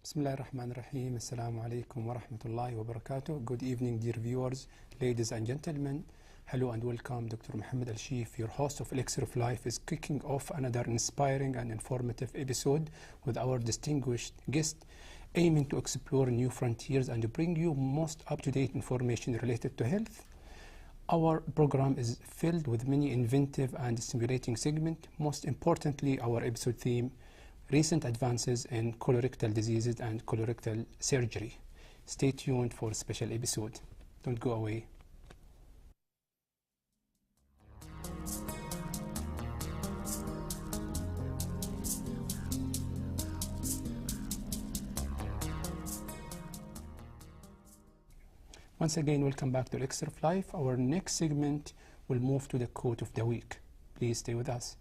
Bismillahirrahmanirrahim. Assalamu alaikum wa rahmatullahi wa barakatuh. Good evening, dear viewers, ladies and gentlemen. Hello and welcome. Dr. Mohammed AlSheef, your host of Elixir of Life, is kicking off another inspiring and informative episode with our distinguished guest, aiming to explore new frontiers and to bring you most up-to-date information related to health. Our program is filled with many inventive and stimulating segments. Most importantly, our episode theme, recent advances in colorectal diseases and colorectal surgery. Stay tuned for a special episode. Don't go away. Once again, welcome back to Elixir of Life. Our next segment will move to the quote of the week. Please stay with us.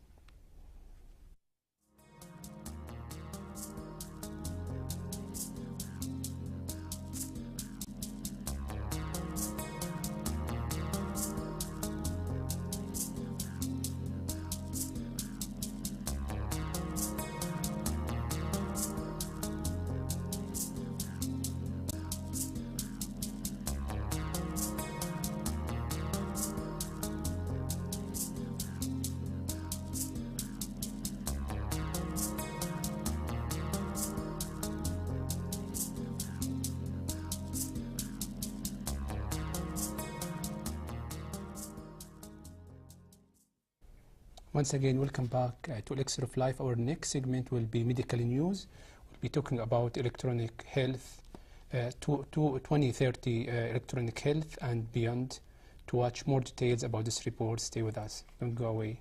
Once again, welcome back to Elixir of Life. Our next segment will be medical news. We'll be talking about electronic health, 2030 electronic health and beyond. To watch more details about this report, stay with us. Don't go away.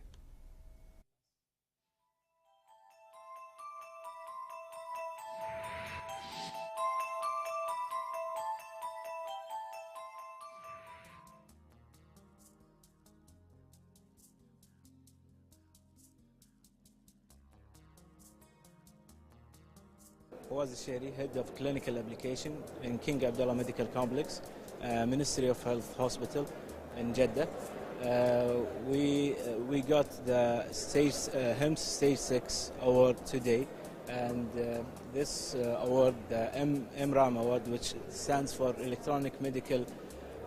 Fawaz Al-Sheri, Head of Clinical Application in King Abdullah Medical Complex, Ministry of Health Hospital in Jeddah. We got the HIMSS Stage 6 award today, and this award, the MRAM award, which stands for Electronic Medical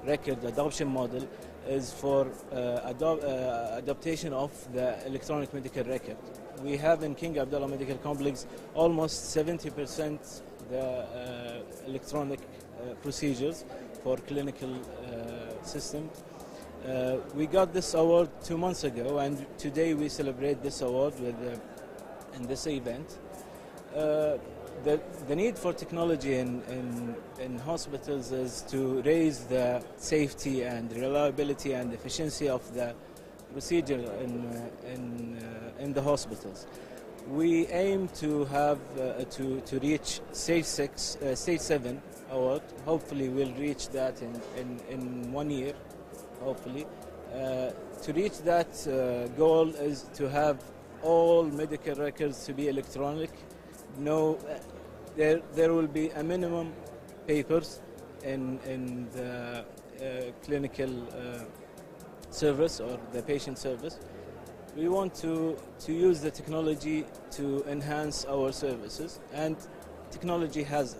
Record Adoption Model, is for adaptation of the electronic medical record. We have in King Abdullah Medical Complex almost 70% the electronic procedures for clinical system. We got this award 2 months ago, and today we celebrate this award in this event. The need for technology in hospitals is to raise the safety and reliability and efficiency of the procedure in the hospitals. We aim to have to reach stage 7 award. Hopefully we'll reach that in 1 year, hopefully. To reach that goal is to have all medical records to be electronic. No, there will be a minimum papers in the clinical service or the patient service. We want to use the technology to enhance our services, and technology have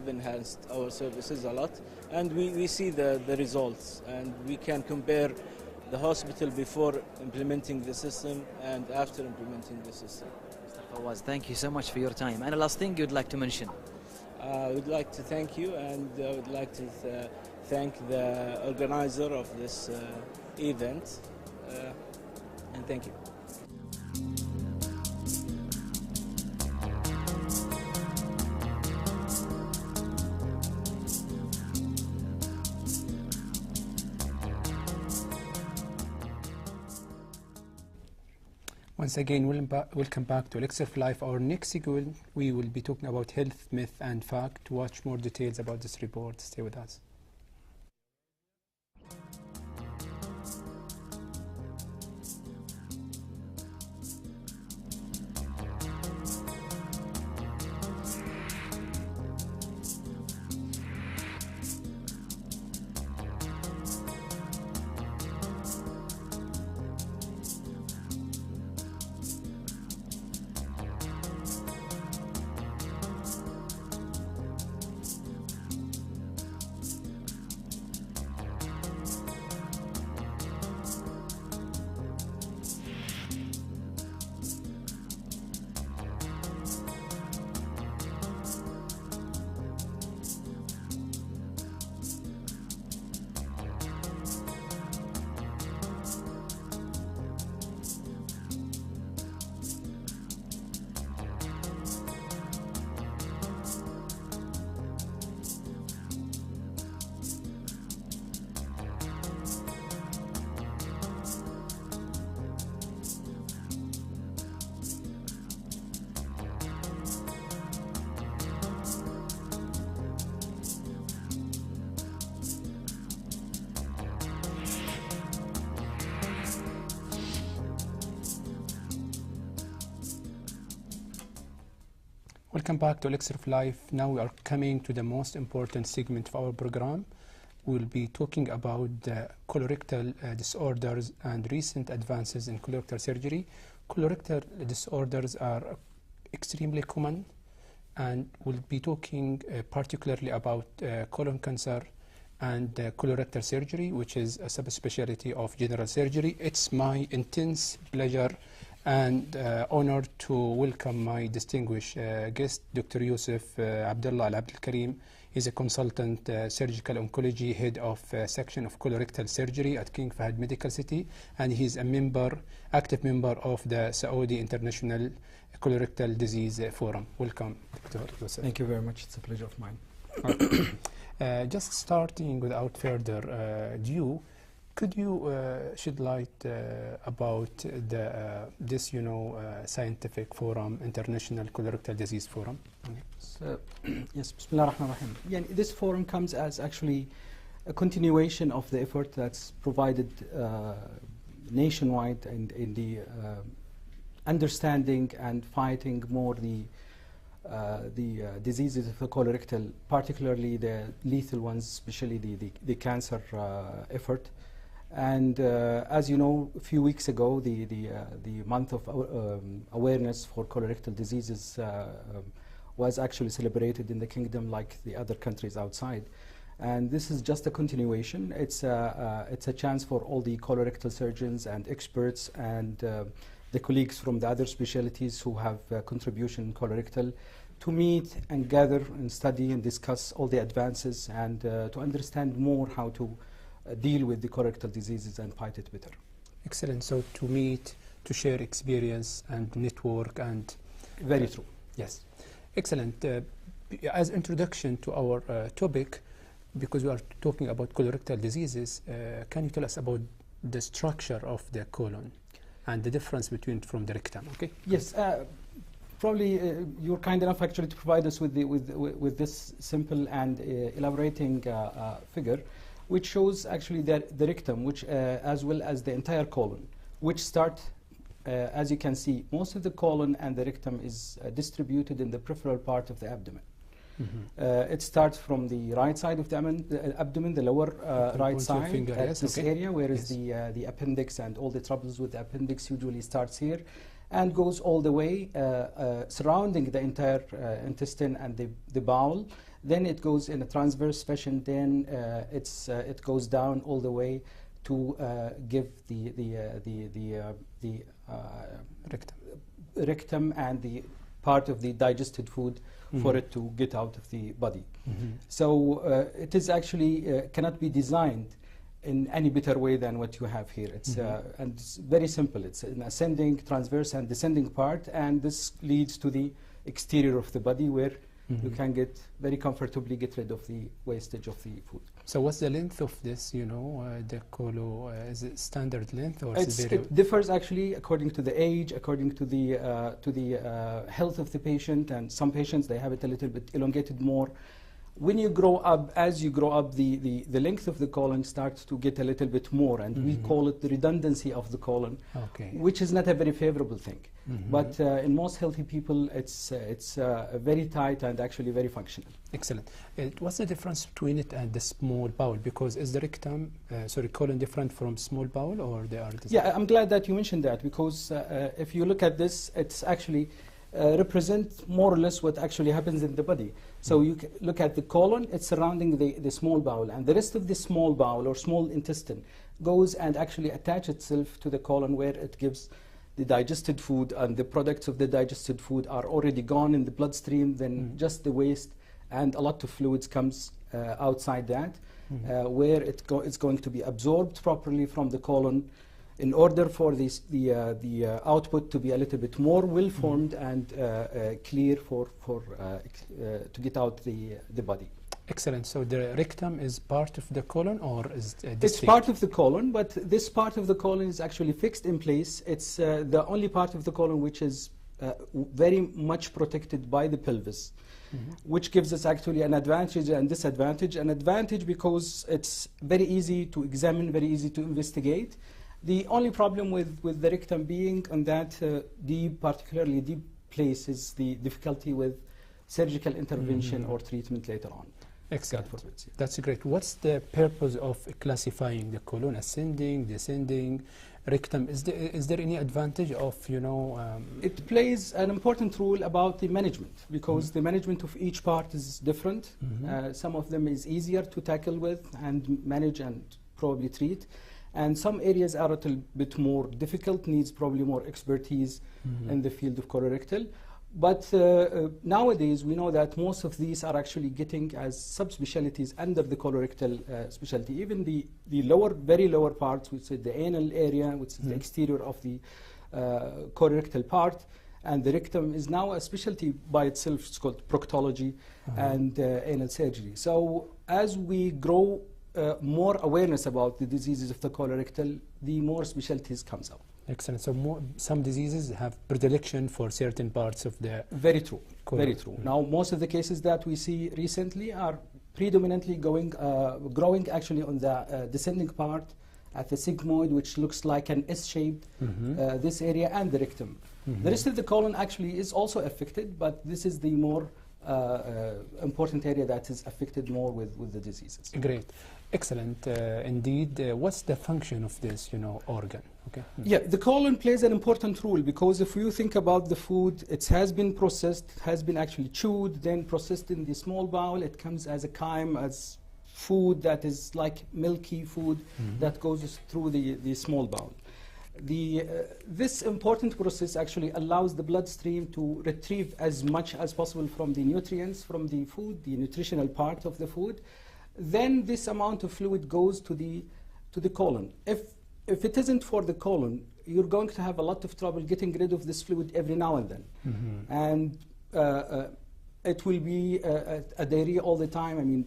enhanced our services a lot, and we see the results, and we can compare the hospital before implementing the system and after implementing the system. Mr. Fawaz, thank you so much for your time. And the last thing you'd like to mention? I would like to thank you, and I would like to thank the organizer of this event, and thank you. Once again, welcome back to Elixir of Life. Our next segment, we will be talking about health, myth, and fact. To watch more details about this report, stay with us. Welcome back to Elixir of Life. Now we are coming to the most important segment of our program. We'll be talking about the colorectal disorders and recent advances in colorectal surgery. Colorectal disorders are extremely common, and we'll be talking particularly about colon cancer and colorectal surgery, which is a subspecialty of general surgery. It's my intense pleasure and honor to welcome my distinguished guest, Dr. Yousef Alabdulkarim. He's a consultant surgical oncology, head of section of colorectal surgery at King Fahd Medical City, and he's a member, active member of the Saudi International Colorectal Disease Forum. Welcome, Dr. Yousef. Thank you very much. It's a pleasure of mine. Just starting without further ado, could you shed light about this, scientific forum, International Colorectal Disease Forum? So, yes, Bismillah ar-Rahman ar-Rahim. Yeah, this forum comes as actually a continuation of the effort that's provided nationwide in the understanding and fighting more the diseases of the colorectal, particularly the lethal ones, especially the cancer effort. And as you know, a few weeks ago, the month of awareness for colorectal diseases was actually celebrated in the kingdom like the other countries outside. And this is just a continuation. It's a chance for all the colorectal surgeons and experts and the colleagues from the other specialties who have contribution in colorectal to meet and gather and study and discuss all the advances and to understand more how to deal with the colorectal diseases and fight it better. Excellent. So to meet, to share experience and network and... Very true. Yes. Excellent. As introduction to our topic, because we are talking about colorectal diseases, can you tell us about the structure of the colon and the difference between from the rectum? Okay. Yes. Probably you're kind enough actually to provide us with this simple and elaborating figure, which shows actually the rectum, which as well as the entire colon, which start, as you can see, most of the colon and the rectum is distributed in the peripheral part of the abdomen. Mm-hmm. It starts from the right side of the abdomen, the lower right side, finger, at yes, this okay. area, whereas the appendix and all the troubles with the appendix usually starts here, and goes all the way surrounding the entire intestine and the bowel. Then it goes in a transverse fashion. Then it goes down all the way to give the rectum and the part of the digested food for it to get out of the body. So it is actually cannot be designed in any better way than what you have here. It's and it's very simple. It's an ascending, transverse, and descending part, and this leads to the exterior of the body where you can very comfortably get rid of the wastage of the food. So what's the length of this, the colo? Is it standard length or it differs actually according to the age, according to the health of the patient, and some patients, they have it a little bit elongated more. When you grow up, as you grow up, the length of the colon starts to get a little bit more, and we call it the redundancy of the colon, which is not a very favorable thing. But in most healthy people, it's very tight and actually very functional. Excellent. What's the difference between it and the small bowel? Because is the rectum, colon different from small bowel, or they are the same? Yeah, I'm glad that you mentioned that, because if you look at this, it's actually represent more or less what actually happens in the body. So you look at the colon, it's surrounding the small bowel, and the rest of the small bowel or small intestine goes and actually attach itself to the colon, where it gives the digested food, and the products of the digested food are already gone in the bloodstream. Then just the waste and a lot of fluids comes outside that, where it's going to be absorbed properly from the colon, in order for the output to be a little bit more well-formed and clear to get out the body. Excellent. So the rectum is part of the colon, or is it It's part of the colon, but this part of the colon is actually fixed in place. It's the only part of the colon which is very much protected by the pelvis, which gives us actually an advantage and disadvantage. An advantage because it's very easy to examine, very easy to investigate. The only problem with the rectum being on that particularly deep place is the difficulty with surgical intervention or treatment later on. Excellent. God forbids, yeah. That's great. What's the purpose of classifying the colon, ascending, descending, rectum? Is there any advantage of, It plays an important role about the management, because the management of each part is different. Some of them is easier to tackle with and manage and probably treat. And some areas are a little bit more difficult, needs probably more expertise in the field of colorectal. But nowadays, we know that most of these are actually getting as subspecialties under the colorectal specialty. Even the lower, very lower parts, which is the anal area, which is the exterior of the colorectal part, and the rectum is now a specialty by itself. It's called proctology and anal surgery. So as we grow more awareness about the diseases of the colorectal, the more specialties comes out. Excellent. So some diseases have predilection for certain parts of the Very true. colon. Very true. Now, most of the cases that we see recently are predominantly growing actually on the descending part at the sigmoid, which looks like an S-shaped, this area, and the rectum. The rest of the colon actually is also affected, but this is the more important area that is affected more with the diseases. Great. Excellent. Indeed. What's the function of this, organ? Okay. Yeah, the colon plays an important role, because if you think about the food, it has been processed, has been actually chewed, then processed in the small bowel. It comes as a chyme, as food that is like milky food that goes through the small bowel. This important process actually allows the bloodstream to retrieve as much as possible from the nutrients from the food, the nutritional part of the food. Then this amount of fluid goes to the colon. If it isn't for the colon, you're going to have a lot of trouble getting rid of this fluid every now and then. And it will be a diarrhea all the time. I mean,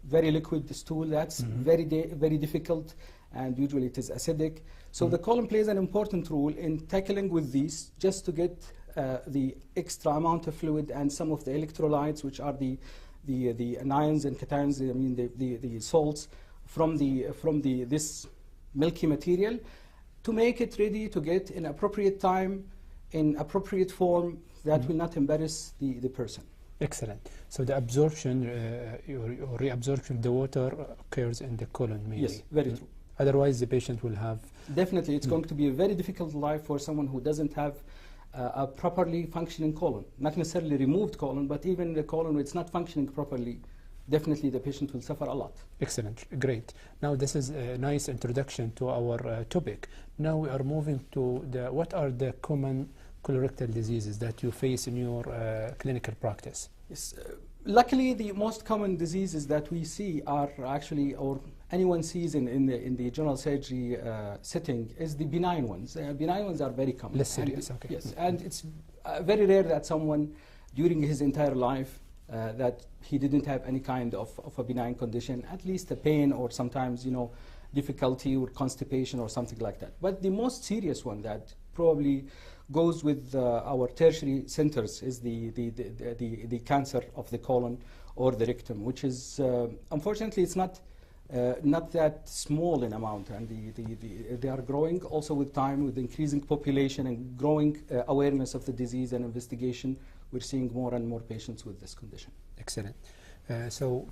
very liquid stool, that's very difficult, and usually it is acidic. So the colon plays an important role in tackling with these, just to get the extra amount of fluid and some of the electrolytes, which are the anions and cations, I mean the salts from this milky material, to make it ready to get in appropriate time, in appropriate form, that will not embarrass the person. Excellent. So the absorption or reabsorption of the water occurs in the colon mainly. Yes, very true. Otherwise, the patient will have... Definitely, it's going to be a very difficult life for someone who doesn't have a properly functioning colon. Not necessarily removed colon, but even the colon where it's not functioning properly, definitely the patient will suffer a lot. Excellent. Great. Now, this is a nice introduction to our topic. Now we are moving to what are the common colorectal diseases that you face in your clinical practice? Yes. Luckily, the most common diseases that we see are actually, or anyone sees in the general surgery setting, is the benign ones. Benign ones are very common. Less serious, okay. Yes, and it's very rare that someone during his entire life that he didn't have any kind of a benign condition, at least a pain or sometimes, difficulty or constipation or something like that. But the most serious one that probably goes with our tertiary centers is the cancer of the colon or the rectum, which is, unfortunately, it's not that small in amount, and they are growing also with time, with increasing population and growing awareness of the disease and investigation. We're seeing more and more patients with this condition. Excellent. So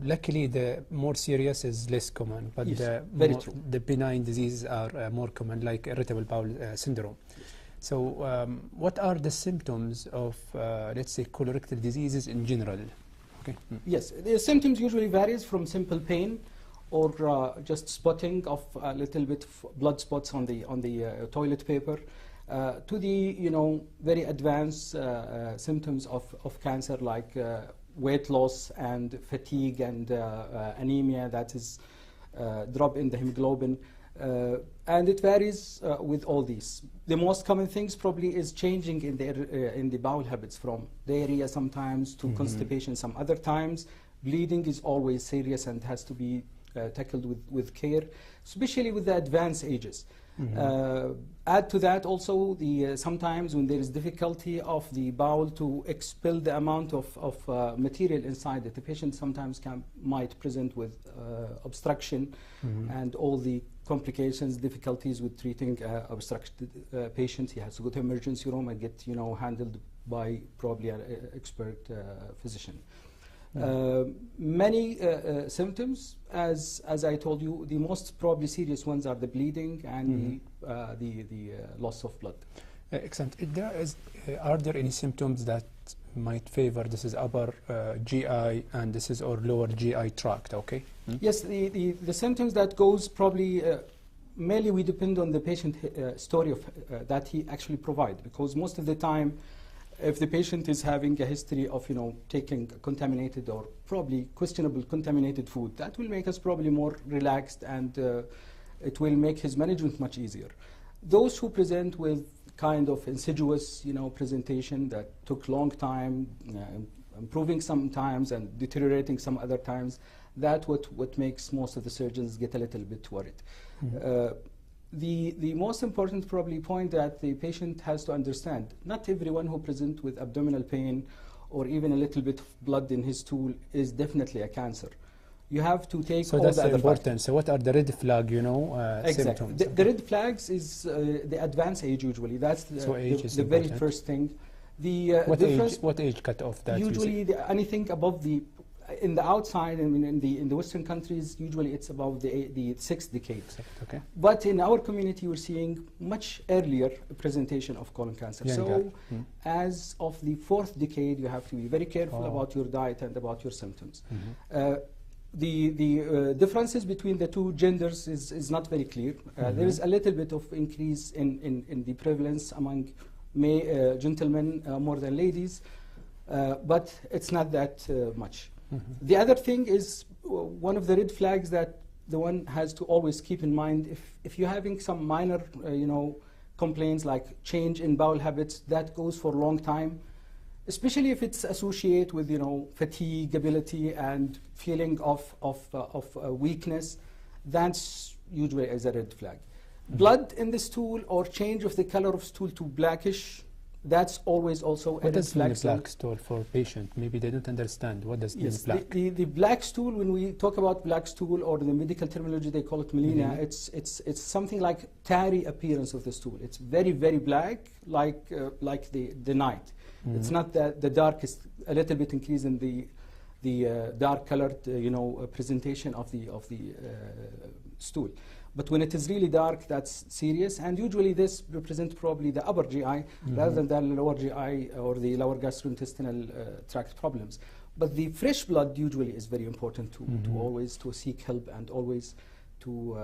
luckily the more serious is less common, but yes, the benign diseases are more common, like irritable bowel syndrome. Yes. So what are the symptoms of, let's say, colorectal diseases in general? Okay. Yes, the symptoms usually varies from simple pain or just spotting of a little bit of blood spots on the toilet paper, to the very advanced symptoms of cancer, like weight loss and fatigue and anemia, that is drop in the hemoglobin, and it varies with all these. The most common things probably is changing in the bowel habits, from diarrhea sometimes to constipation some other times. Bleeding is always serious and has to be tackled with care, especially with the advanced ages. Add to that also sometimes when there is difficulty of the bowel to expel the amount of material inside it, the patient sometimes might present with obstruction and all the complications, difficulties with treating obstructed patients. He has to go to emergency room and get handled by probably an expert physician. Many symptoms, as I told you, the most probably serious ones are the bleeding and the loss of blood. Excellent. Are there any symptoms that might favor this is upper GI and this is or lower GI tract? Okay. Yes, the symptoms that goes probably mainly we depend on the patient story of that he actually provide, because most of the time, if the patient is having a history of taking contaminated or probably questionable contaminated food, that will make us probably more relaxed, and it will make his management much easier. Those who present with kind of insidious presentation that took long time, improving sometimes and deteriorating some other times, that what makes most of the surgeons get a little bit worried. The most important probably point that the patient has to understand, not everyone who presents with abdominal pain or even a little bit of blood in his stool is definitely a cancer. You have to take all that's the other important. factors. So what are the red flag, Exactly. symptoms? The red flags is the advanced age usually. That's the very first thing. The what age cut off that? Usually anything above in the outside, I mean in the Western countries, usually it's above the sixth decade. Okay. But in our community, we're seeing much earlier presentation of colon cancer. Younger. So as of the fourth decade, you have to be very careful about your diet and about your symptoms. The differences between the two genders is not very clear. There is a little bit of increase in the prevalence among gentlemen more than ladies, but it's not that much. The other thing is one of the red flags that the one has to always keep in mind, if you're having some minor complaints like change in bowel habits that goes for a long time, especially if it's associated with fatigability and feeling of weakness, that's usually is a red flag. Blood in the stool or change of the color of stool to blackish, that's always also a red flag. What does black stool for patient? Maybe they don't understand. What does mean black? The black stool, when we talk about black stool, or the medical terminology they call it melena, it's something like tarry appearance of the stool. It's very, very black, like the night. It's not the darkest, a little bit increase in the dark colored presentation of the stool. But when it is really dark, that's serious, and usually this represents probably the upper GI rather than the lower GI or the lower gastrointestinal tract problems. But the fresh blood usually is very important to always to seek help and always to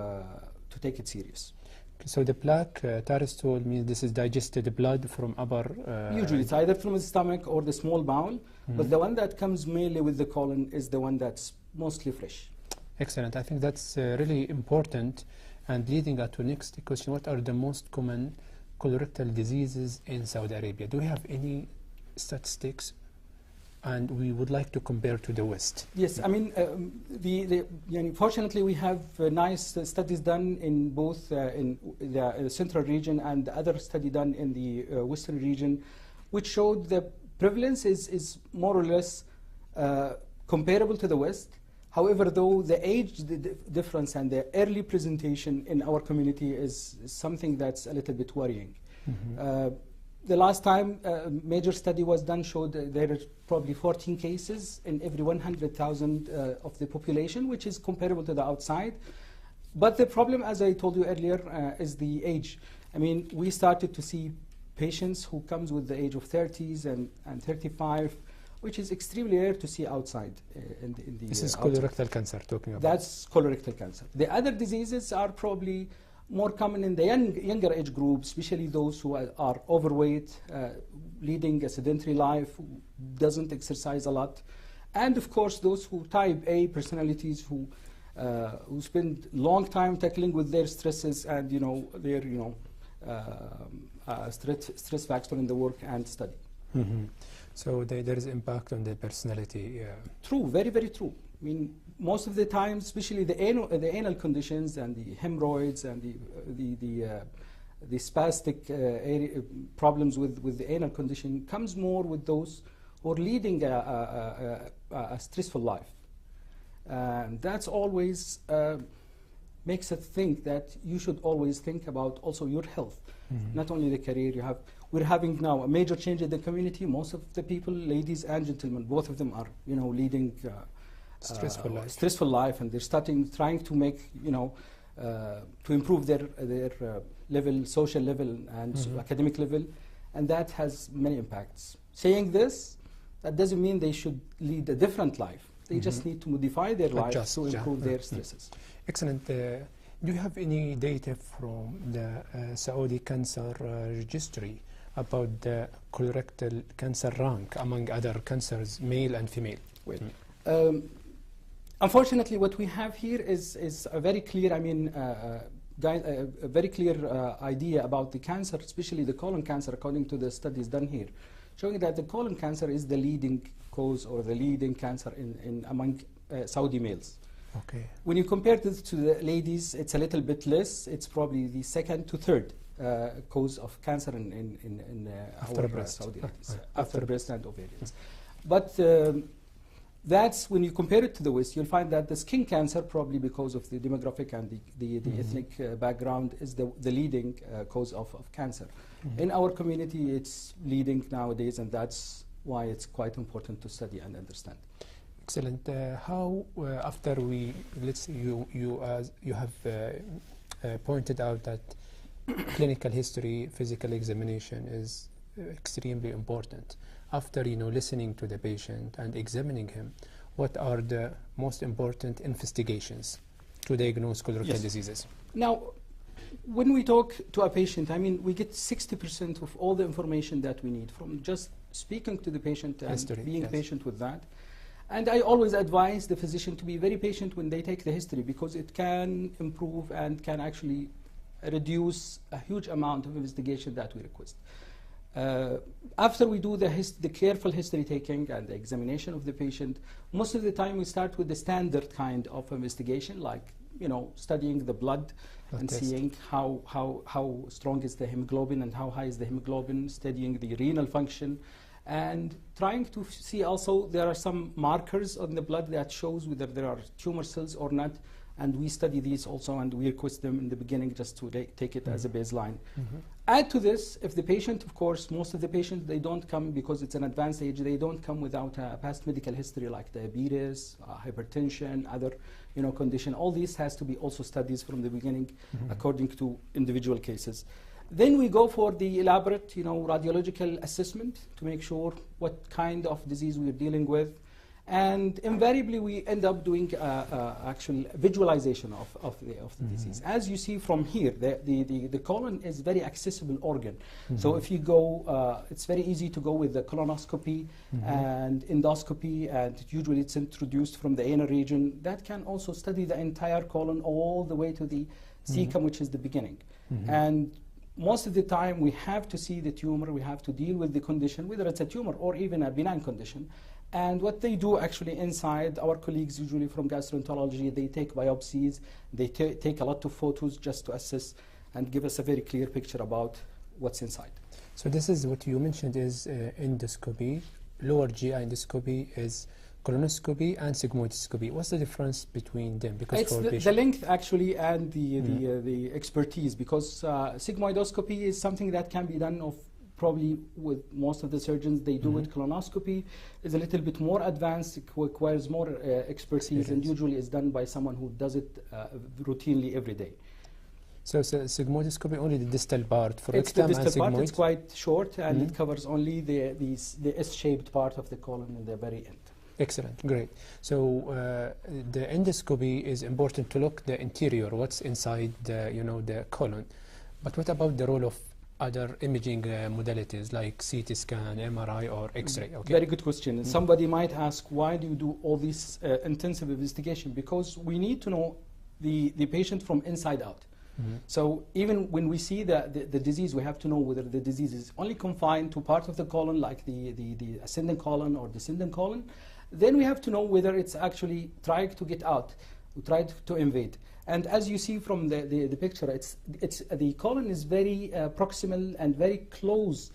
take it serious. So the black tarry stool means this is digested blood from upper... Usually it's either from the stomach or the small bowel, but the one that comes mainly with the colon is the one that's mostly fresh. Excellent. I think that's really important. And leading up to next question, what are the most common colorectal diseases in Saudi Arabia? Do we have any statistics? And we would like to compare to the West. Yes, I mean, fortunately we have nice studies done in both in the central region and the other study done in the western region, which showed the prevalence is more or less comparable to the West. However, though, the age difference and the early presentation in our community is something that's a little bit worrying. The last time a major study was done showed there are probably 14 cases in every 100,000 of the population, which is comparable to the outside. But the problem, as I told you earlier, is the age. I mean, we started to see patients who comes with the age of 30s and 35, which is extremely rare to see outside. This is colorectal cancer talking about. That's colorectal cancer. The other diseases are probably more common in the younger age group, especially those who are overweight, leading a sedentary life, who doesn't exercise a lot, and of course those who type A personalities who spend long time tackling with their stresses and their stress factor in the work and study. So there is impact on the personality. True, very, very true. I mean, most of the time, especially the anal conditions and the hemorrhoids and the spastic problems with the anal condition comes more with those who are leading a stressful life. That's always makes us think that you should always think about also your health, not only the career you have. we're having now a major change in the community. Most of the people, ladies and gentlemen, both of them are, leading stressful life, and they're trying to make, to improve their level, social level, and academic level, and that has many impacts. Saying this, that doesn't mean they should lead a different life. They just need to modify their life to improve their stresses. Excellent. Do you have any data from the Saudi cancer registry about the colorectal cancer rank among other cancers, male and female? Unfortunately, what we have here is a very clear, a very clear idea about the cancer, especially the colon cancer, according to the studies done here, showing that the colon cancer is the leading cause or the leading cancer among Saudi males. Okay. When you compare this to the ladies, it's a little bit less. It's probably the second to third cause of cancer in after breast. Saudi ladies, after breast and ovarians. But that's when you compare it to the West, you'll find that the skin cancer, probably because of the demographic and the ethnic background, is the leading cause of cancer. In our community, it's leading nowadays, and that's why it's quite important to study and understand. Excellent. How after you have pointed out that clinical history, physical examination is extremely important. After listening to the patient and examining him, what are the most important investigations to diagnose colorectal diseases? Now, when we talk to a patient, we get 60% of all the information that we need from just speaking to the patient and being patient with that. And I always advise the physician to be very patient when they take the history, because it can improve and can actually reduce a huge amount of investigation that we request. After we do the careful history taking and the examination of the patient, most of the time we start with the standard kind of investigation, like studying the blood and seeing how strong is the hemoglobin and how high is the hemoglobin, studying the renal function, and trying to see also there are some markers on the blood that shows whether there are tumor cells or not, and we study these also, and we request them in the beginning just to take it as a baseline. Add to this, if the patient, of course, most of the patients, they don't come because it's an advanced age, they don't come without a past medical history like diabetes, hypertension, other condition. All these has to be also studies from the beginning according to individual cases. Then we go for the elaborate radiological assessment to make sure what kind of disease we're dealing with. And invariably, we end up doing actual visualization of the disease. As you see from here, the colon is very accessible organ. So if you go, it's very easy to go with the colonoscopy and endoscopy, and usually it's introduced from the anal region. That can also study the entire colon all the way to the cecum, which is the beginning. And most of the time, we have to see the tumor, we have to deal with the condition, whether it's a tumor or even a benign condition. And what they do actually inside, our colleagues usually from gastroenterology, they take biopsies, they take a lot of photos just to assess and give us a very clear picture about what's inside. So this is what you mentioned is endoscopy, lower GI endoscopy is colonoscopy and sigmoidoscopy. What's the difference between them? Because it's the length actually and the expertise, because sigmoidoscopy is something that can be done probably with most of the surgeons. They do it. Colonoscopy is a little bit more advanced, it requires more expertise, and usually is done by someone who does it routinely every day. So sigmoidoscopy, only the distal part for it's rectum the distal and part. It's quite short, and it covers only the S-shaped part of the colon in the very end. Excellent, great. So the endoscopy is important to look the interior, what's inside the colon. But what about the role of other imaging modalities like CT scan, MRI, or X-ray? Okay. Very good question. Somebody might ask, why do you do all this intensive investigation? Because we need to know the patient from inside out. So even when we see the disease, we have to know whether the disease is only confined to part of the colon, like the ascending colon or descending colon. Then we have to know whether it's actually trying to get out, tried to invade. And as you see from the picture, the colon is very proximal and very close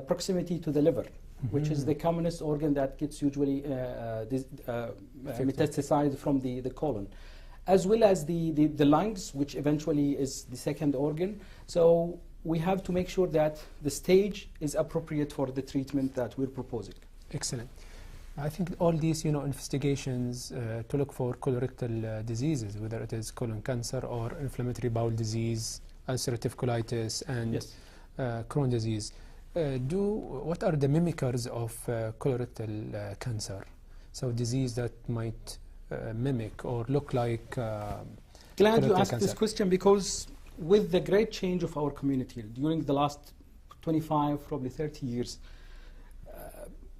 proximity to the liver, which is the commonest organ that gets usually metastasized from the colon, as well as the lungs, which eventually is the second organ. So we have to make sure that the stage is appropriate for the treatment that we're proposing. Excellent. I think all these, investigations to look for colorectal diseases, whether it is colon cancer or inflammatory bowel disease, ulcerative colitis, and Yes. Crohn's disease. What are the mimickers of colorectal cancer? So disease that might mimic or look like Glad you colorectal asked this cancer. question, because with the great change of our community during the last 25, probably 30 years,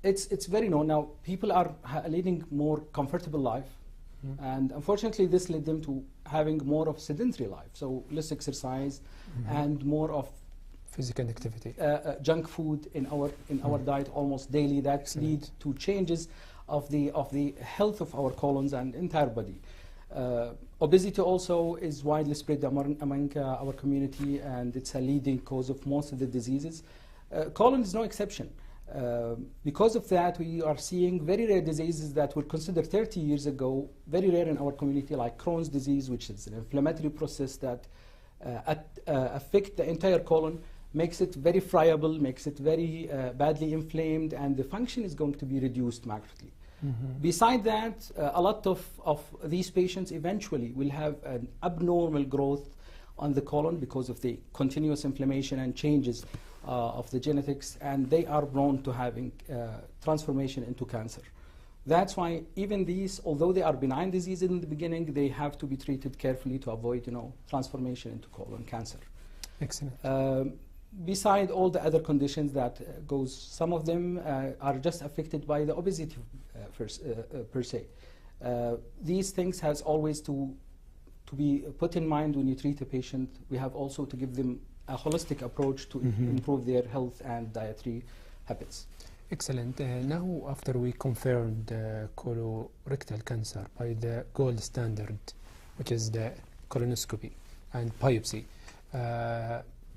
it's very known now. People are leading more comfortable life, and unfortunately this led them to having more of sedentary life, so less exercise and more of Physical activity. junk food in our diet almost daily. That Excellent. lead to changes of the health of our colons and entire body. Obesity also is widely spread among our community, and it's a leading cause of most of the diseases. Colon is no exception. Because of that, we are seeing very rare diseases that were considered 30 years ago very rare in our community, like Crohn's disease, which is an inflammatory process that affects the entire colon, makes it very friable, makes it very badly inflamed, and the function is going to be reduced markedly. Beside that, a lot of these patients eventually will have an abnormal growth on the colon because of the continuous inflammation and changes of the genetics, and they are prone to having transformation into cancer. That's why even these, although they are benign diseases in the beginning, they have to be treated carefully to avoid, transformation into colon cancer. Excellent. Beside all the other conditions that goes, some of them are just affected by the obesity per se. These things has always to be put in mind when you treat a patient. We have also to give them a holistic approach to improve their health and dietary habits. Excellent. Now, after we confirmed colorectal cancer by the gold standard, which is the colonoscopy and biopsy,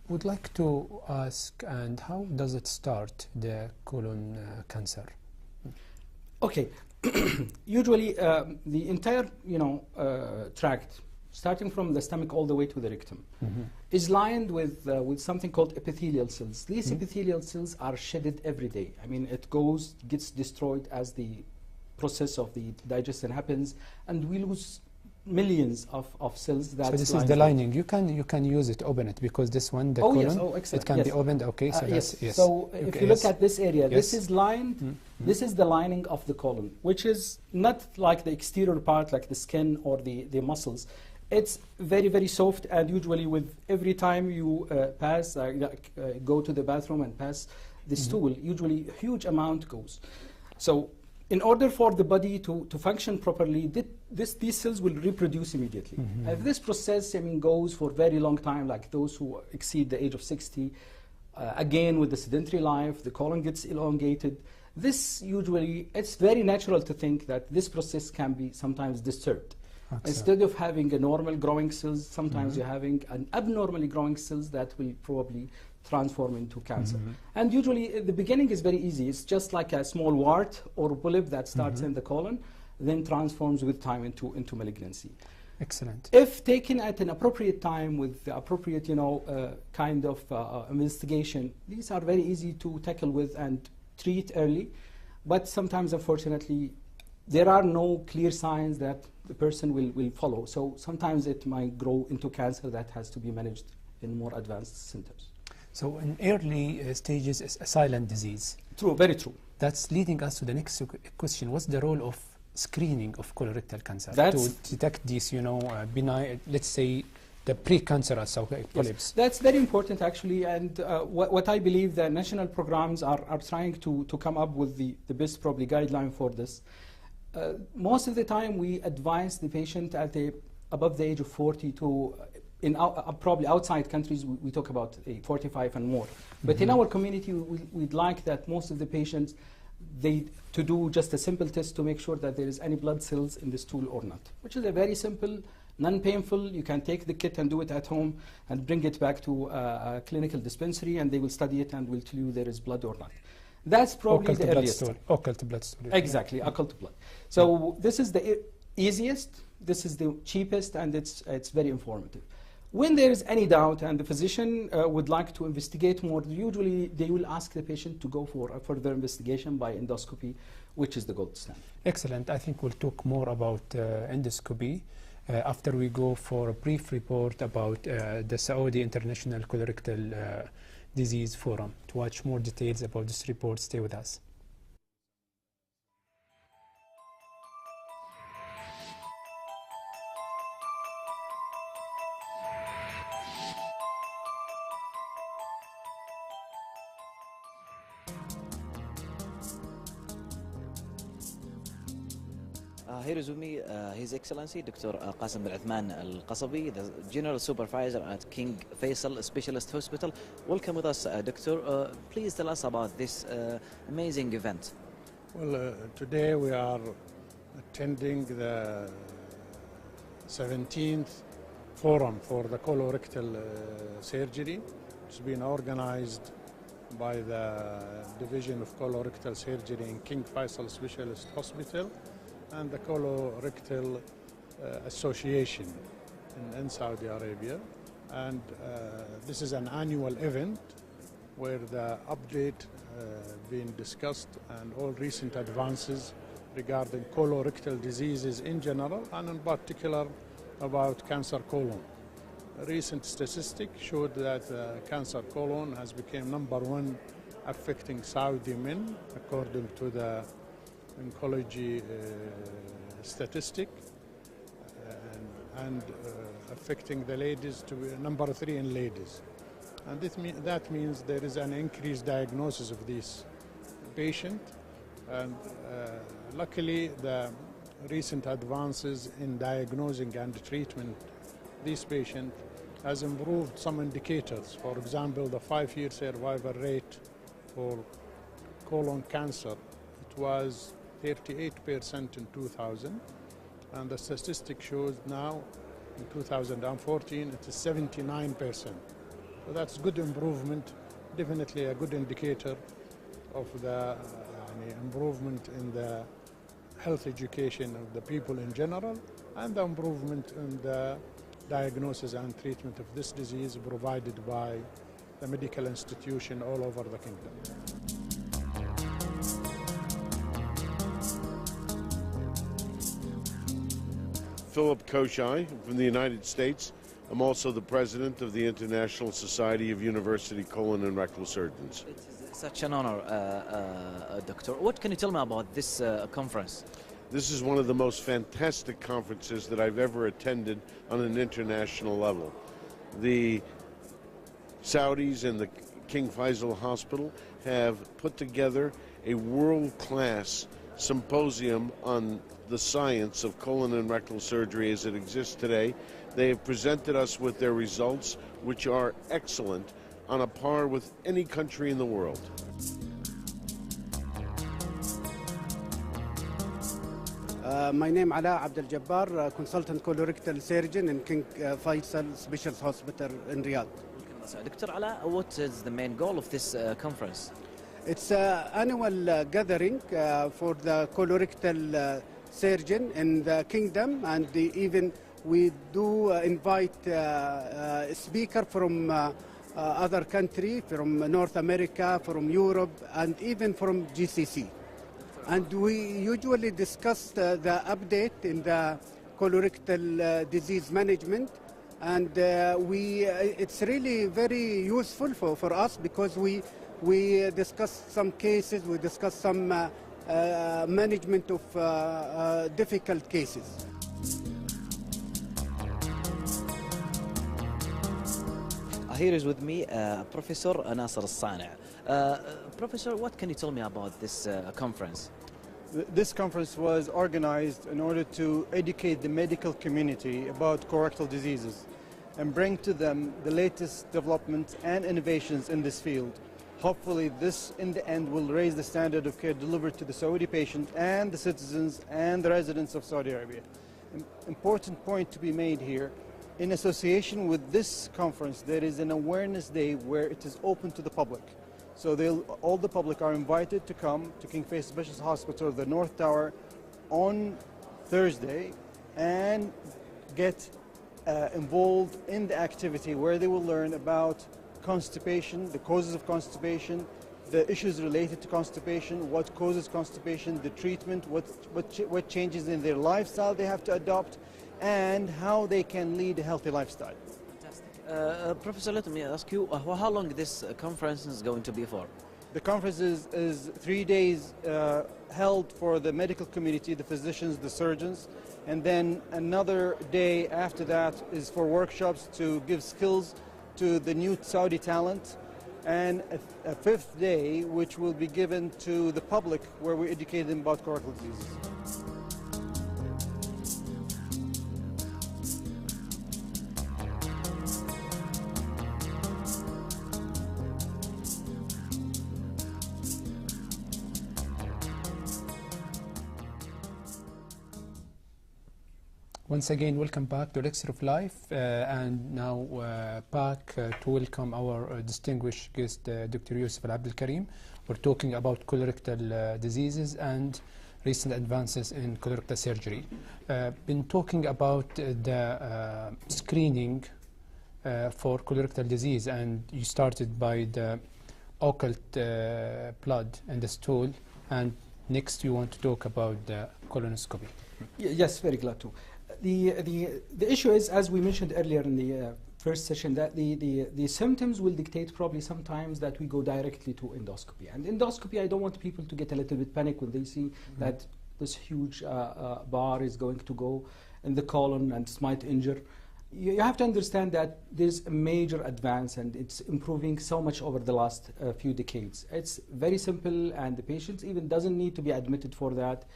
would like to ask, and how does it start, the colon cancer? Okay. Usually, the entire tract, starting from the stomach all the way to the rectum, is lined with something called epithelial cells. These epithelial cells are shedded every day. I mean, it gets destroyed as the process of the digestion happens, and we lose millions of cells. So this is the lining. You can use it, open it, because this one, the colon, yes. Excellent. It can be opened. Okay, so yes. that's, yes. So if Okay, you look at this area, Yes. this is lined. This is the lining of the colon, which is not like the exterior part, like the skin or the muscles. It's very, very soft, and usually with every time you go to the bathroom and pass the stool, usually a huge amount goes. So in order for the body to function properly, these cells will reproduce immediately. If this process, goes for a very long time, like those who exceed the age of 60, again with the sedentary life, the colon gets elongated. This usually, it's very natural to think that this process can be sometimes disturbed. Instead of having a normal growing cells, sometimes you're having an abnormally growing cells that will probably transform into cancer. And usually the beginning is very easy. It's just like a small wart or polyp that starts in the colon, then transforms with time into malignancy. Excellent. If taken at an appropriate time with the appropriate, kind of investigation, these are very easy to tackle with and treat early. But sometimes, unfortunately, there are no clear signs that the person will follow. So sometimes it might grow into cancer that has to be managed in more advanced centers. So in early stages, it's a silent disease. True, very true. That's leading us to the next question. What's the role of screening of colorectal cancer That's to detect these, benign, let's say, the precancerous polyps? Yes, that's very important, actually. And what I believe the national programs are trying to come up with the best probably guideline for this. Most of the time, we advise the patient above the age of 40 to, probably outside countries, we talk about 45 and more. But in our community, we'd like that most of the patients, to do just a simple test to make sure that there is any blood cells in the stool or not, which is a very simple, non-painful. You can take the kit and do it at home and bring it back to a clinical dispensary, and they will study it and will tell you there is blood or not. That's probably the earliest. Occult blood stool. Exactly, occult blood. So this is the easiest, this is the cheapest, and it's very informative. When there is any doubt and the physician would like to investigate more, usually they will ask the patient to go for a further investigation by endoscopy, which is the gold standard. Excellent. I think we'll talk more about endoscopy after we go for a brief report about the Saudi International Colorectal Disease Forum. To watch more details about this report, stay with us. Here is with me His Excellency Dr. Qasim bin Uthman Al-Qasabi, the General Supervisor at King Faisal Specialist Hospital. Welcome with us, Doctor. Please tell us about this amazing event. Well, today we are attending the 17th Forum for the Colorectal Surgery. It's been organized by the Division of Colorectal Surgery in King Faisal Specialist Hospital and the Colorectal Association in Saudi Arabia. And this is an annual event where the update being discussed and all recent advances regarding colorectal diseases in general and in particular about cancer colon. A recent statistic showed that cancer colon has become #1 affecting Saudi men according to the oncology statistic and affecting the ladies to be #3 in ladies. And that means there is an increased diagnosis of this patient. And luckily, the recent advances in diagnosing and treatment this patient has improved some indicators. For example, the 5-year survival rate for colon cancer, it was 38% in 2000, and the statistic shows now in 2014 it is 79%. So that's good improvement, definitely a good indicator of the improvement in the health education of the people in general and the improvement in the diagnosis and treatment of this disease provided by the medical institution all over the kingdom. Philip Koshai from the United States. I'm also the president of the International Society of University Colon and Rectal Surgeons. It is such an honor, Doctor. What can you tell me about this conference? This is one of the most fantastic conferences that I've ever attended on an international level. The Saudis and the King Faisal Hospital have put together a world-class symposium on the science of colon and rectal surgery as it exists today. They have presented us with their results, which are excellent, on a par with any country in the world. My name is Alabdulkarim, consultant colorectal surgeon in King Faisal Specialist Hospital in Riyadh. Dr. Ala, what is the main goal of this conference? It's an annual gathering for the colorectal surgeon in the kingdom, and even we do invite speakers from other countries, from North America, from Europe, and even from GCC. And we usually discuss the update in the colorectal disease management, and it's really very useful for us because we discuss some cases, we discuss some management of difficult cases. Here is with me Professor Nasser Al-Sani. Professor, what can you tell me about this conference? This conference was organized in order to educate the medical community about colorectal diseases and bring to them the latest developments and innovations in this field. Hopefully this, in the end, will raise the standard of care delivered to the Saudi patient and the citizens and the residents of Saudi Arabia. An important point to be made here, in association with this conference, there is an awareness day where it is open to the public. So all the public are invited to come to King Faisal Specialist Hospital, the North Tower, on Thursday and get involved in the activity where they will learn about constipation, the causes of constipation, the issues related to constipation, what causes constipation, the treatment, what changes in their lifestyle they have to adopt, and how they can lead a healthy lifestyle. Fantastic. Professor, let me ask you, how long this conference is going to be for? The conference is 3 days held for the medical community, the physicians, the surgeons, and then another day after that is for workshops to give skills to the new Saudi talent, and a fifth day which will be given to the public where we educate them about colorectal diseases. Once again, welcome back to Elixir of Life, and now back to welcome our distinguished guest, Dr. Yousef Alabdulkarim. We're talking about colorectal diseases and recent advances in colorectal surgery. Been talking about the screening for colorectal disease, and you started by the occult blood in the stool, and next you want to talk about the colonoscopy. Yes, very glad to. The issue is, as we mentioned earlier in the first session, that the symptoms will dictate probably sometimes that we go directly to endoscopy. And endoscopy, I don't want people to get a little bit panic when they see that this huge bar is going to go in the colon and it might injure. You have to understand that there's a major advance and it's improving so much over the last few decades. It's very simple, and the patient even doesn't need to be admitted for that.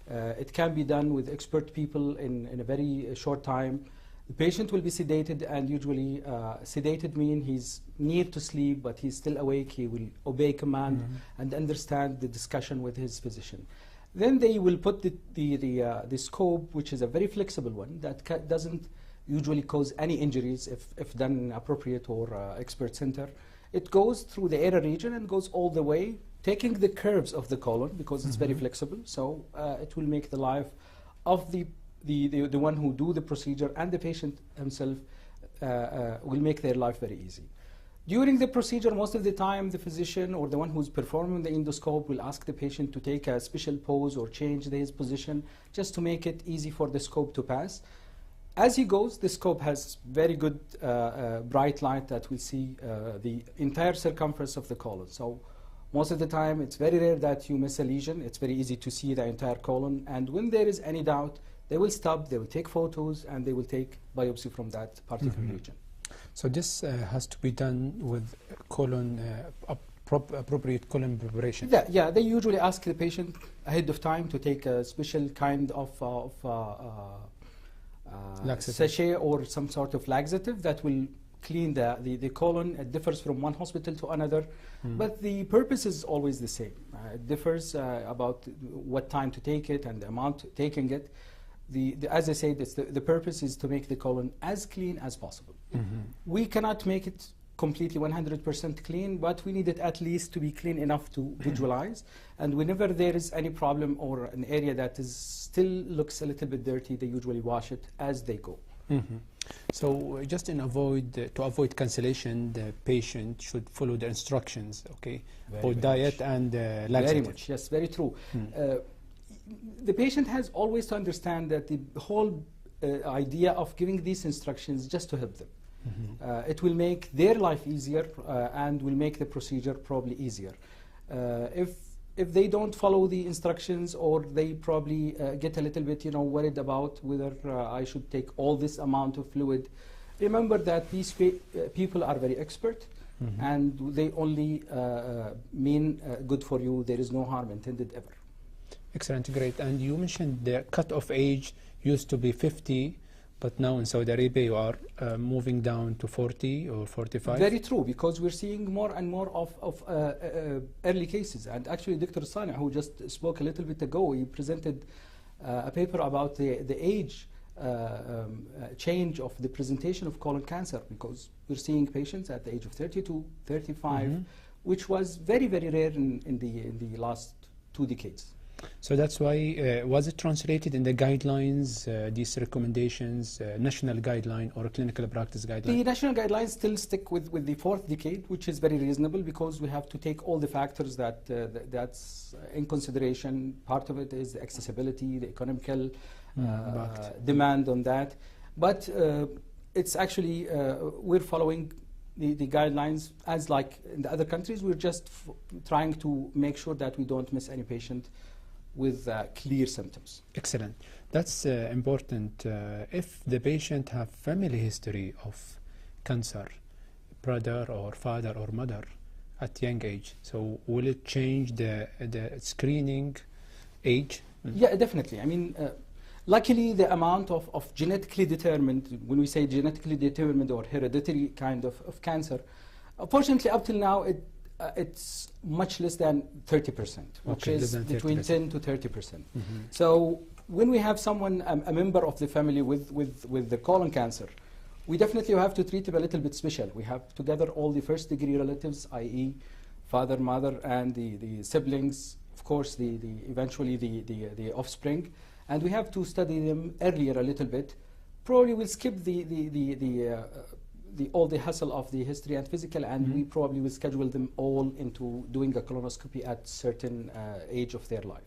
It can be done with expert people in a very short time. The patient will be sedated, and usually sedated means he's near to sleep, but he's still awake. He will obey command and understand the discussion with his physician. Then they will put the scope, which is a very flexible one, that doesn't usually cause any injuries if done in appropriate or expert center. It goes through the area region and goes all the way, taking the curves of the colon because it's very flexible, so it will make the life of the one who do the procedure and the patient himself will make their life very easy. During the procedure, most of the time, the physician or the one who's performing the endoscope will ask the patient to take a special pose or change his position just to make it easy for the scope to pass. As he goes, the scope has very good bright light that will see the entire circumference of the colon. So most of the time, it's very rare that you miss a lesion. It's very easy to see the entire colon. And when there is any doubt, they will stop, they will take photos, and they will take biopsy from that particular region. So this has to be done with colon, appropriate colon preparation? Yeah, they usually ask the patient ahead of time to take a special kind of sachet or some sort of laxative that will clean the colon. It differs from one hospital to another, but the purpose is always the same. It differs about what time to take it and the amount taking it. As I said, the purpose is to make the colon as clean as possible. We cannot make it completely 100% clean, but we need it at least to be clean enough to visualize. And whenever there is any problem or an area that still looks a little bit dirty, they usually wash it as they go. So just to avoid cancellation, the patient should follow the instructions, okay, for diet and laxative. Very much, yes, very true. The patient has always to understand that the whole idea of giving these instructions just to help them. It will make their life easier and will make the procedure probably easier. If they don't follow the instructions, or they probably get a little bit worried about whether I should take all this amount of fluid, remember that these people are very expert and they only mean good for you. There is no harm intended ever. Excellent, great. And you mentioned the cut-off age used to be 50, but now in Saudi Arabia you are moving down to 40 or 45. Very true, because we're seeing more and more of early cases. And actually Dr. Sani, who just spoke a little bit ago, he presented a paper about the age change of the presentation of colon cancer, because we're seeing patients at the age of 32, 35, which was very, very rare in the last 2 decades. So that's why, was it translated in the guidelines, these recommendations, national guideline or a clinical practice guideline? The national guidelines still stick with the fourth decade, which is very reasonable because we have to take all the factors that's in consideration. Part of it is the accessibility, the economical demand on that. But it's actually, we're following the guidelines as like in the other countries. We're just trying to make sure that we don't miss any patient with clear symptoms. Excellent. That's important. If the patient have family history of cancer, brother or father or mother at young age, so will it change the screening age? Yeah, definitely. I mean, luckily the amount of genetically determined, when we say genetically determined or hereditary kind of cancer, fortunately up till now it's much less than 30%, which is between 10 to 30%. So when we have someone, a member of the family with the colon cancer, we definitely have to treat him a little bit special. We have to gather all the first degree relatives, i.e. father, mother, and the siblings, of course, eventually the offspring, and we have to study them earlier a little bit. Probably we'll skip all the hassle of the history and physical, and we probably will schedule them all into doing a colonoscopy at certain age of their life.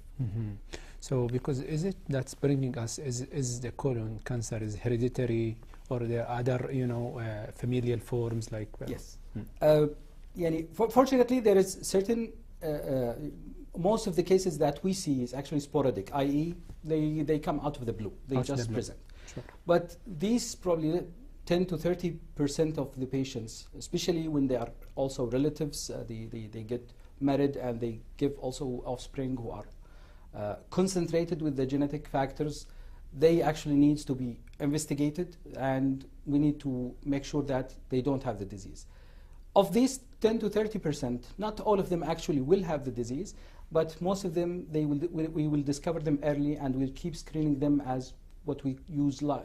So because is it that's bringing us, is the colon cancer is hereditary or there are other, familial forms like? Yes. Fortunately, there is certain, most of the cases that we see is actually sporadic, i.e. they come out of the blue, they just present. Sure. But these probably 10 to 30% of the patients, especially when they are also relatives, they get married and they give also offspring who are concentrated with the genetic factors, they actually need to be investigated, and we need to make sure that they don't have the disease. Of these 10 to 30%, not all of them actually will have the disease, but most of them, we will discover them early, and we'll keep screening them as what we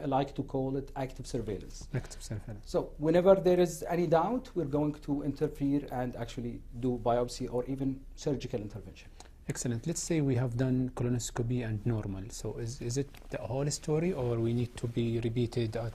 like to call it active surveillance. Active surveillance. So whenever there is any doubt, we're going to interfere and actually do biopsy or even surgical intervention. Excellent. Let's say we have done colonoscopy and normal. So is it the whole story, or we need to be repeated at?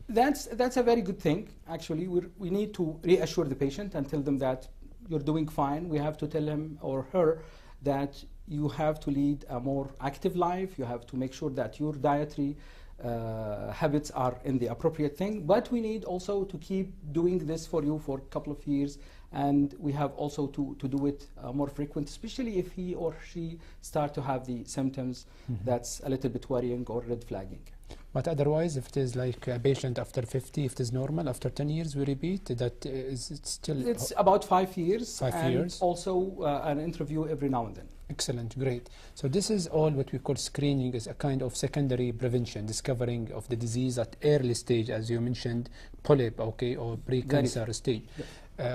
That's a very good thing. Actually, we need to reassure the patient and tell them that you're doing fine. We have to tell him or her that you have to lead a more active life. You have to make sure that your dietary habits are in the appropriate thing. But we need also to keep doing this for you for a couple of years. And we have also to do it more frequent, especially if he or she start to have the symptoms that's a little bit worrying or red flagging. But otherwise, if it is like a patient after 50, if it is normal, after 10 years we repeat, that is it still? It's about 5 years. 5 years. Also an interview every now and then. Excellent, great. So this is all what we call screening, is a kind of secondary prevention, discovering of the disease at early stage, as you mentioned, polyp, okay, or pre-cancer stage. Yeah.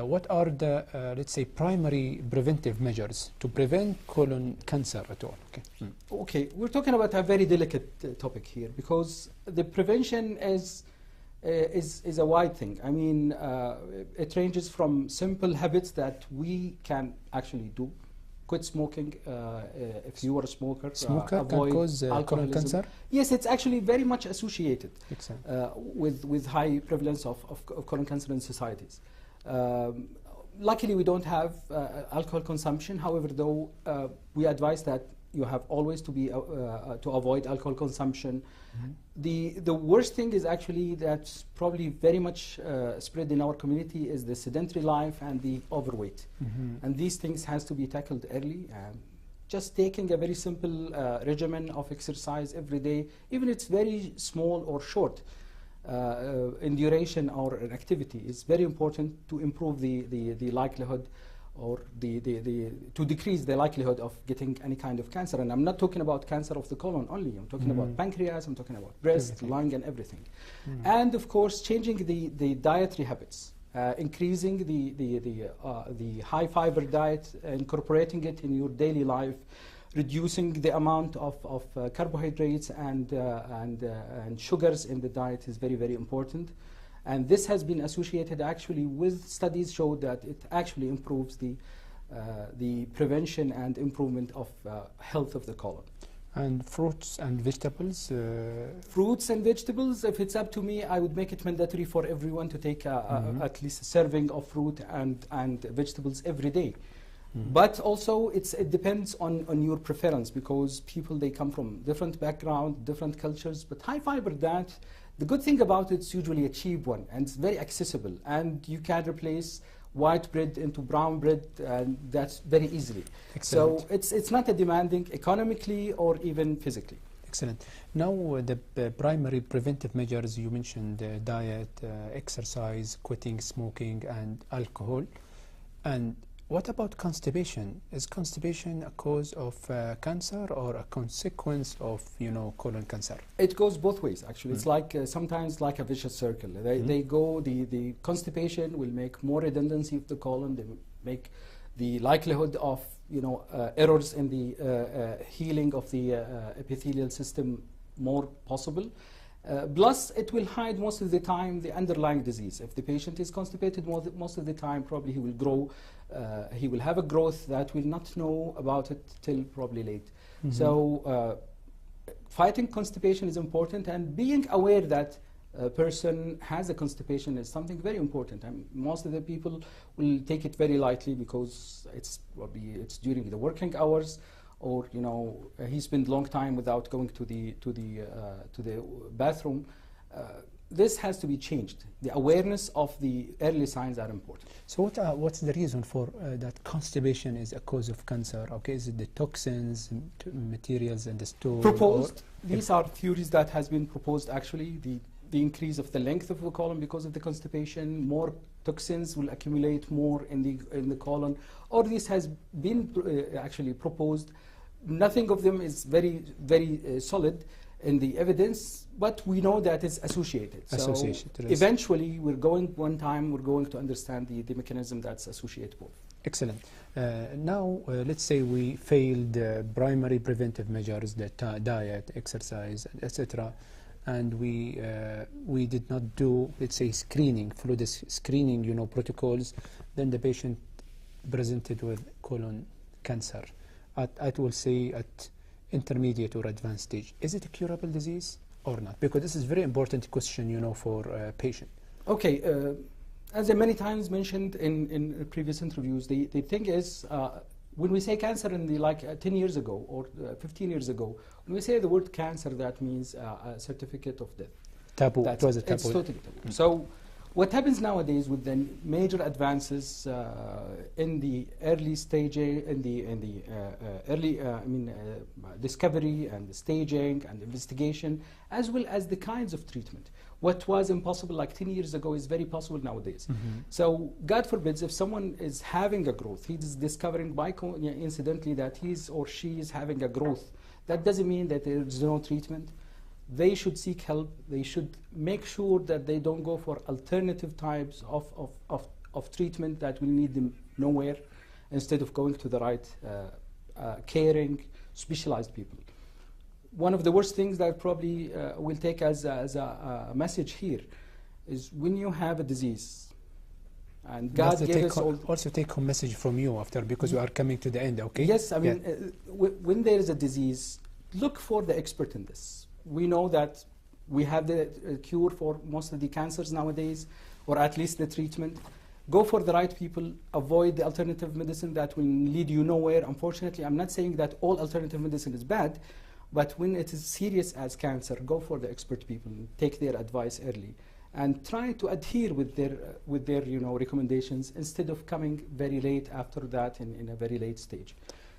What are the, let's say, primary preventive measures to prevent colon cancer at all? Okay. Okay, we're talking about a very delicate topic here, because the prevention is a wide thing. I mean, it ranges from simple habits that we can actually do. Quit smoking if you are a smoker. Smoker can cause colon cancer? Yes, it's actually very much associated with high prevalence of colon cancer in societies. Luckily, we don't have alcohol consumption. However, though, we advise that you have always to be to avoid alcohol consumption. The worst thing is actually that's probably very much spread in our community is the sedentary life and the overweight. And these things has to be tackled early. Just taking a very simple regimen of exercise every day, even it's very small or short in duration or an activity, is very important to improve the likelihood or to decrease the likelihood of getting any kind of cancer. And I'm not talking about cancer of the colon only. I'm talking about pancreas, I'm talking about breast, lung, and everything. And of course, changing the dietary habits, increasing the high fiber diet, incorporating it in your daily life, reducing the amount of carbohydrates and sugars in the diet is very, very important. And this has been associated actually with studies show that it actually improves the the prevention and improvement of health of the colon. And fruits and vegetables? Fruits and vegetables, if it's up to me, I would make it mandatory for everyone to take at least a serving of fruit and vegetables every day. But also it depends on your preference, because people, they come from different background, different cultures. But high fiber diet, the good thing about it's usually a cheap one, and it's very accessible, and you can replace white bread into brown bread, and that's very easily. Excellent. So it's not a demanding economically or even physically. Excellent. Now the primary preventive measures you mentioned, diet, exercise, quitting smoking and alcohol. And what about constipation? Is constipation a cause of cancer or a consequence of, colon cancer? It goes both ways, actually. It's like sometimes like a vicious circle. They go, the constipation will make more redundancy of the colon. They will make the likelihood of, errors in the healing of the epithelial system more possible. Plus, it will hide most of the time the underlying disease. If the patient is constipated, most of the time probably he will grow, he will have a growth that will not know about it till probably late. So fighting constipation is important, and being aware that a person has a constipation is something very important. I mean, most of the people will take it very lightly because it's during the working hours, or he spent long time without going to the bathroom. This has to be changed. The awareness of the early signs are important. So what's the reason for that constipation is a cause of cancer? Okay, is it the toxins, materials in the stool? Proposed. These are theories that has been proposed actually. The increase of the length of the colon because of the constipation, more toxins will accumulate more in the colon, or this has been actually proposed. Nothing of them is very, very solid in the evidence, but we know that it's associated. So eventually, we're going to understand the mechanism that's associated both. Excellent. Now, let's say we failed primary preventive measures, the diet, exercise, etc., and we did not do, let's say, screening, fluid screening, protocols. Then the patient presented with colon cancer at will say at intermediate or advanced stage. Is it a curable disease or not? Because this is a very important question, for a patient. Okay, as I many times mentioned in previous interviews, the thing is, when we say cancer in the 10 years ago or 15 years ago, when we say the word cancer, that means a certificate of death. Taboo. It was a taboo. It's totally taboo. So what happens nowadays with the major advances in the early stage, in the early discovery and the staging and investigation, as well as the kinds of treatment. What was impossible 10 years ago is very possible nowadays. So God forbids, if someone is having a growth, he is discovering incidentally that he or she is having a growth. That doesn't mean that there is no treatment. They should seek help. They should make sure that they don't go for alternative types of treatment that will lead them nowhere, instead of going to the right caring, specialized people. One of the worst things that probably we'll take as a message here is when you have a disease, and God gave us also take home message from you after, because we are coming to the end, okay? Yes, I mean, when there is a disease, look for the expert in this. We know that we have the cure for most of the cancers nowadays, or at least the treatment. Go for the right people. Avoid the alternative medicine that will lead you nowhere. Unfortunately, I'm not saying that all alternative medicine is bad, but when it is serious as cancer, go for the expert people. Take their advice early, and try to adhere with their recommendations, instead of coming very late after that in a very late stage.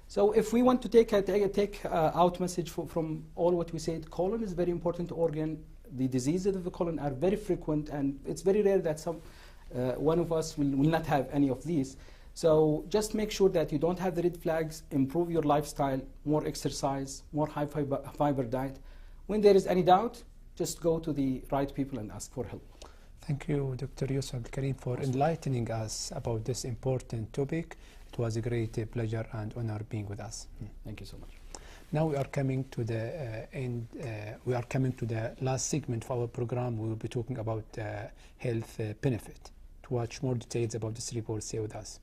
So if we want to take out message from all what we said, colon is a very important organ. The diseases of the colon are very frequent, and it's very rare that one of us will not have any of these. So just make sure that you don't have the red flags. Improve your lifestyle, more exercise, more high fiber diet. When there is any doubt, just go to the right people and ask for help. Thank you, Dr. Yousef Alabdulkarim, for enlightening us about this important topic. It was a great pleasure and honor being with us. Thank you so much. Now we are coming to the end. We are coming to the last segment of our program. We will be talking about health benefit. To watch more details about this report, stay with us.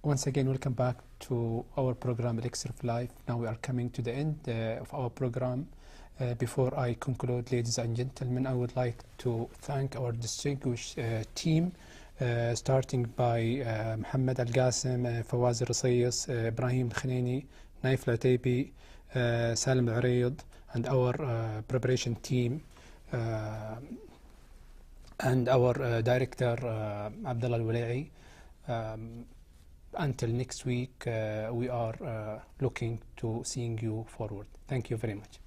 Once again, welcome back to our program Elixir of Life. Now we are coming to the end of our program. Before I conclude, ladies and gentlemen, I would like to thank our distinguished team, starting by Mohammed Al-Qasim, Fawaz Al-Rasayas, Ibrahim Al-Khanini, Naif Lataybi, Salim Al-Arayad, and our preparation team, and our director, Abdullah Al-Wala'i. Until next week, we are looking to seeing you forward. Thank you very much.